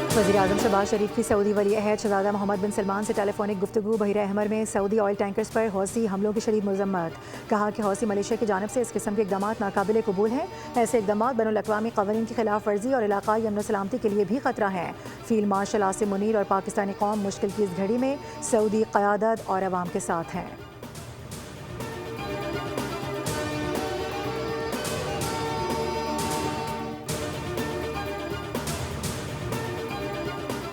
वज़ीर-ए-आज़म शहबाज शरीफ की सऊदी वली अहद शहज़ादा मोहम्मद बिन सलमान से टेलीफोनिक गुफ्तगू। बहर अहमर में सऊदी ऑयल टैंकर्स पर हौसी हमलों की शदीद मज़म्मत। कहा कि हौसी मलेशिया की जानिब से इस किस्म के इक़दाम नाकाबिल कबूल हैं। ऐसे इक़दाम बैनुल-अक़वामी क़वानीन की खिलाफ वर्जी और इलाक़ाई अमन व सलामती के लिए भी ख़तरा है। फ़ील्ड मार्शल आसिम मुनीर और पाकिस्तानी कौम मुश्किल की इस घड़ी में सऊदी क़यादत और अवाम के साथ हैं।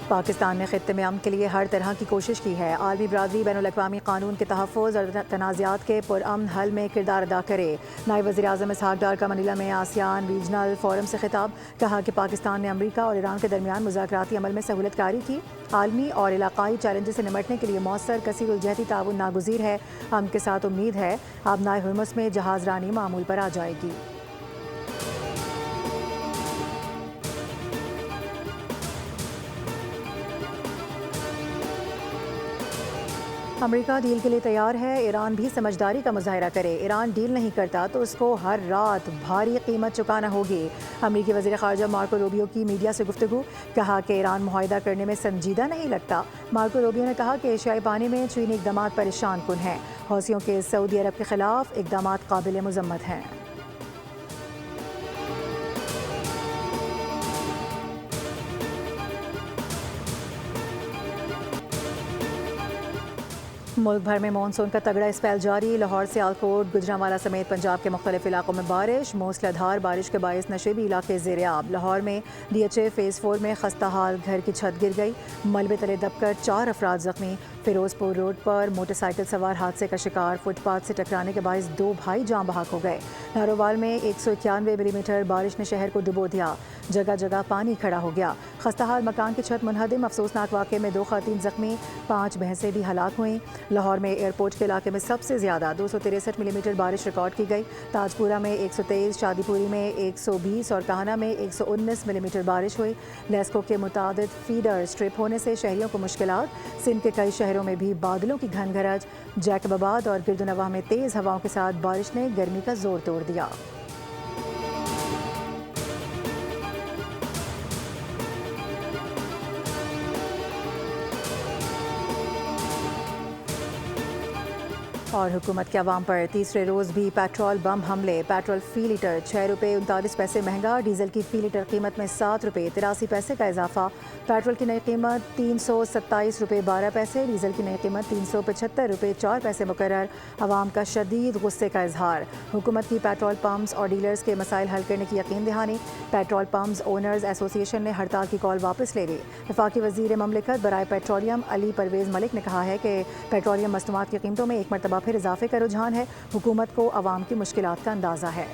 पाकिस्तान ने खित्ते में अमन के लिए हर तरह की कोशिश की है। आलमी बरादरी बैनुल-अक़वामी कानून के तहफ़्फ़ुज़ और तनाज़ात के पुरअमन हल में किरदार अदा करे। नायब वज़ीर-ए-आज़म इसहाक़ डार का मनीला में आसियान रीजनल फोरम से खिताब। कहा कि पाकिस्तान ने अमरीका और ईरान के दरमियान मुज़ाकराती अमल में सहूलत कारी की। आलमी और इलाक़ाई चैलेंजेस से निमटने के लिए मौसर कसीरुल-जहती ताउन नागुज़ीर है। अमन के साथ उम्मीद है आबनाए हुर्मुज़ में जहाज़ रानी मामूल पर आ जाएगी। अमेरिका डील के लिए तैयार है। ईरान भी समझदारी का मुजाहरा करे। ईरान डील नहीं करता तो उसको हर रात भारी कीमत चुकाना होगी। अमेरिकी वज़ीर ख़ारजा मार्को रूबियो की मीडिया से गुफ्तगू। कहा कि ईरान मुआहिदा करने में संजीदा नहीं लगता। मार्को रूबियो ने कहा कि एशियाई पानी में चीनी इक़दाम परेशान कुन हैं। हौसियों के सऊदी अरब के खिलाफ इक़दाम काबिल मज़म्मत हैं। मुल्क भर में मानसून का तगड़ा स्पेल जारी। लाहौर सियालकोट गुजरांवाला समेत पंजाब के मुख्तलिफ इलाकों में बारिश। मूसलाधार बारिश के बायस नशेबी इलाके ज़ेर-ए-आब। लाहौर में DHA फ़ेज़ 4 में खस्ता हाल घर की छत गिर गई। मलबे तले दबकर 4 अफराद ज़ख्मी। फिरोजपुर रोड पर मोटरसाइकिल सवार हादसे का शिकार। फुटपाथ से टकराने के बायस 2 भाई जान बहक हो गए। नारोवाल में 191 मिलीमीटर बारिश ने शहर को डुबो दिया। जगह जगह पानी खड़ा हो गया। खस्ता हाल मकान की छत मुनहदिम। अफसोसनाक वाक़े में 2 ख़वातीन ज़ख्मी, 5 भैंसें भी हलाक हुईं। लाहौर में एयरपोर्ट के इलाके में सबसे ज़्यादा 263 मिलीमीटर बारिश रिकॉर्ड की गई। ताजपुरा में 123, शादीपुरी में 120 और काहना में 119 मिलीमीटर बारिश हुई। लेस्को के मुतादिद फीडर स्ट्रिप होने से शहरियों को मुश्किलात। सिंध के कई शहरों में भी बादलों की घन गरज। जैकबाबाद और गिरदुनवाह में तेज़ हवाओं के साथ बारिश ने गर्मी का जोर तोड़ दिया। और हुकूमत के अवाम पर तीसरे रोज़ भी पेट्रोल बम हमले। पेट्रोल फ़ी लीटर 6 रुपये 39 पैसे महंगा। डीजल की फ़ी लीटर कीमत में 7 रुपये 83 पैसे का इजाफा। पेट्रोल की नई कीमत 327 रुपये 12 पैसे। डीजल की नई कीमत 375 रुपये 4 पैसे मुकर्रर। अवाम का शदीद गुस्से का इजहार। हुकूमत की पेट्रोल पम्प्स और डीलर्स के मसाइल हल करने की यकीन दहानी। पेट्रोल पम्प्स ओनर्स एसोसिएशन ने हड़ताल की कॉल वापस ले ली। वफाकी वज़ीर ममलिकत बराए पेट्रोलियम अली परवेज़ मलिक ने कहा है कि पेट्रोलियम मसनूआत की कीमतों में एक मरतबा फिर इजाफे का रुझान है। हुकूमत को अवाम की मुश्किलात का अंदाज़ा है।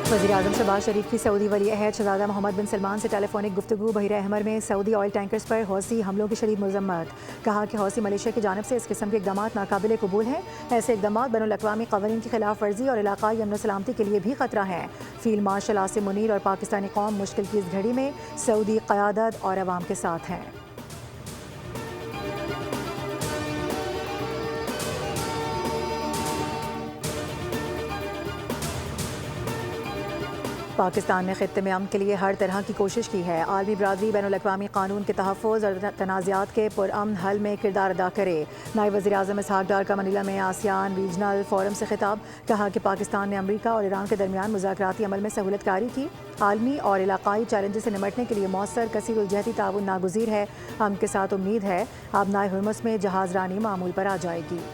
वज़ीर-ए-आज़म शहबाज शरीफ की सऊदी वली अहद शहज़ादा मोहम्मद बिन सलमान से टेलीफोनिक गुफ्तगू। बहर अहमर में सऊदी ऑयल टैंकर्स पर हौसी हमलों की शदीद मज़म्मत। कहा कि हौसी मलेशिया की जानिब से इस किस्म के इक़दाम नाकाबिल कबूल हैं। ऐसे इक़दाम बैनुल-अक़वामी क़वानीन की खिलाफ वर्जी और इलाक़ाई अमन व सलामती के लिए भी ख़तरा है। फ़ील्ड मार्शल आसिम मुनीर और पाकिस्तानी कौम मुश्किल की इस घड़ी में सऊदी क़यादत और अवाम के साथ हैं। पाकिस्तान ने खित्ते में अमन के लिए हर तरह की कोशिश की है। आलमी बरादरी बैनुल-अक़वामी कानून के तहफ़्फ़ुज़ और तनाज़ात के पुरअमन हल में किरदार अदा करे। नायब वज़ीर-ए-आज़म इसहाक़ डार का मनीला में आसियान रीजनल फोरम से खिताब। कहा कि पाकिस्तान ने अमरीका और ईरान के दरमियान मुज़ाकराती अमल में सहूलत कारी की। आलमी और इलाक़ाई चैलेंजेस से निमटने के लिए मौसर कसीरुल-जहती ताउन नागुज़ीर है। अमन के साथ उम्मीद है आबनाए हुर्मुज़ में जहाज़ रानी मामूल पर आ जाएगी।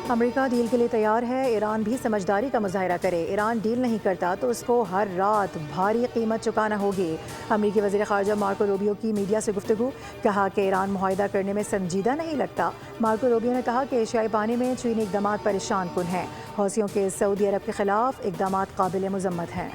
अमेरिका डील के लिए तैयार है। ईरान भी समझदारी का मुजाहरा करे। ईरान डील नहीं करता तो उसको हर रात भारी कीमत चुकाना होगी। अमेरिकी वज़ीर ख़ारजा मार्को रूबियो की मीडिया से गुफ्तगू। कहा कि ईरान मुआहिदा करने में संजीदा नहीं लगता। मार्को रूबियो ने कहा कि एशियाई पानी में चीनी इक़दाम परेशान कुन हैं। हौसियों के सऊदी अरब के खिलाफ इक़दाम काबिल मज़म्मत हैं।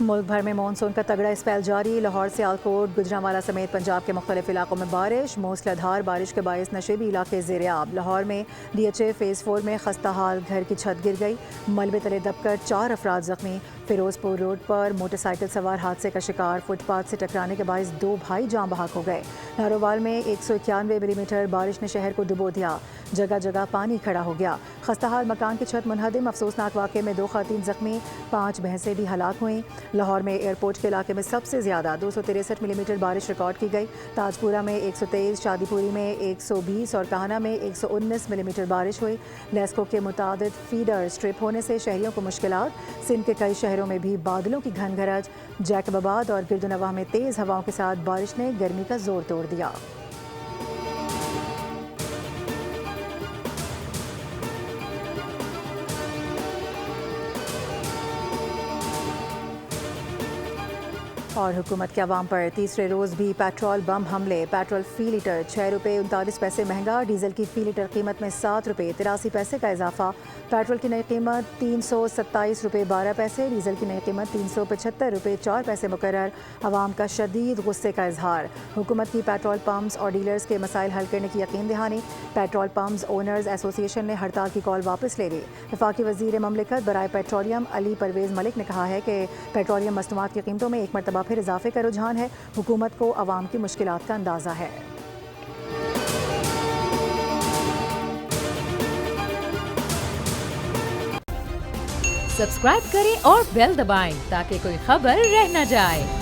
मुल्क भर में मानसून का तगड़ा स्पेल जारी। लाहौर सियालकोट गुजरांवाला समेत पंजाब के मुख्तलिफ इलाकों में बारिश। मूसलाधार बारिश के बायस नशेबी इलाके ज़ेर-ए-आब। लाहौर में DHA फेज़ 4 में खस्ता हाल घर की छत गिर गई। मलबे तले दबकर 4 अफराद जख्मी। फिरोजपुर रोड पर मोटरसाइकिल सवार हादसे का शिकार। फुटपाथ से टकराने के बायस 2 भाई जान बहक हो गए। नारोवाल में 191 मिलीमीटर बारिश ने शहर को डुबो दिया। जगह जगह पानी खड़ा हो गया। खस्ता हाल मकान की छत मुनहदिम। अफसोसनाक वाक़े में 2 ख़वातीन जख्मी, 5 भैंसें भी हलाक हुईं। लाहौर में एयरपोर्ट के इलाके में सबसे ज़्यादा 263 मिलीमीटर बारिश रिकॉर्ड की गई। ताजपुरा में 123, शादीपुरी में 120 और काहना में 119 मिलीमीटर बारिश हुई। लेस्को के मुतादिद फीडर स्ट्रिप होने से शहरियों को मुश्किलात। सिंध के कई शहरों में भी बादलों की घन गरज। जैकबाबाद और गिरदुनवाह में तेज़ हवाओं के साथ बारिश ने गर्मी का जोर तोड़ दिया। और हुकूमत के अवाम पर तीसरे रोज़ भी पेट्रोल बम हमले। पेट्रोल फ़ी लीटर 6 रुपये 39 पैसे महंगा। डीजल की फ़ी लीटर कीमत में 7 रुपये 83 पैसे का इजाफा। पेट्रोल की नई कीमत 327 रुपये 12 पैसे। डीजल की नई कीमत 375 रुपये 4 पैसे मुकर्रर। अवाम का शदीद गुस्से का इजहार। हुकूमत की पेट्रोल पम्प्स और डीलर्स के मसाइल हल करने की यकीन दहानी। पेट्रोल पम्प्स ओनर्स एसोसिएशन ने हड़ताल की कॉल वापस ले ली। वफाकी वज़ीर ममलिकत बराए पेट्रोलियम अली परवेज़ मलिक ने कहा है कि पेट्रोलियम मसनूआत की कीमतों में एक मरतबा फिर इजाफे का रुझान है। हुकूमत को अवाम की मुश्किलात का अंदाज़ा है। सब्सक्राइब करें और बेल दबाएं ताकि कोई खबर रह न जाए।